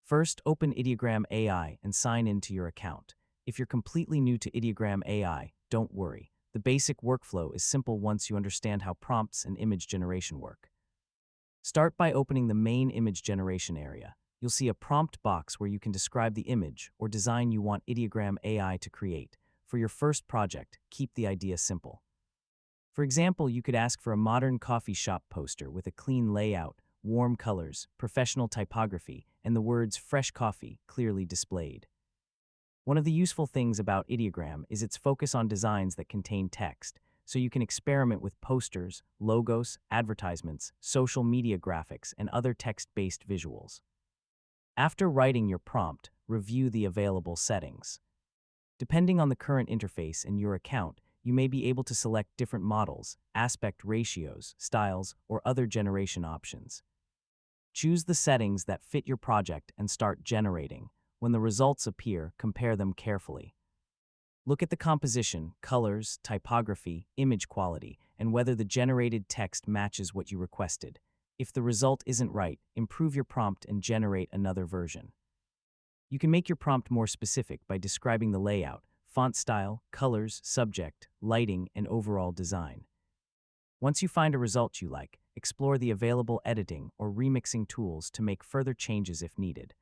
First, open Ideogram AI and sign into your account. If you're completely new to Ideogram AI, don't worry. The basic workflow is simple once you understand how prompts and image generation work. Start by opening the main image generation area. You'll see a prompt box where you can describe the image or design you want Ideogram AI to create. For your first project, keep the idea simple. For example, you could ask for a modern coffee shop poster with a clean layout, warm colors, professional typography, and the words fresh coffee clearly displayed. One of the useful things about Ideogram is its focus on designs that contain text, so you can experiment with posters, logos, advertisements, social media graphics, and other text-based visuals. After writing your prompt, review the available settings. Depending on the current interface and your account, you may be able to select different models, aspect ratios, styles, or other generation options. Choose the settings that fit your project and start generating. When the results appear, compare them carefully. Look at the composition, colors, typography, image quality, and whether the generated text matches what you requested. If the result isn't right, improve your prompt and generate another version. You can make your prompt more specific by describing the layout, font style, colors, subject, lighting, and overall design. Once you find a result you like, explore the available editing or remixing tools to make further changes if needed.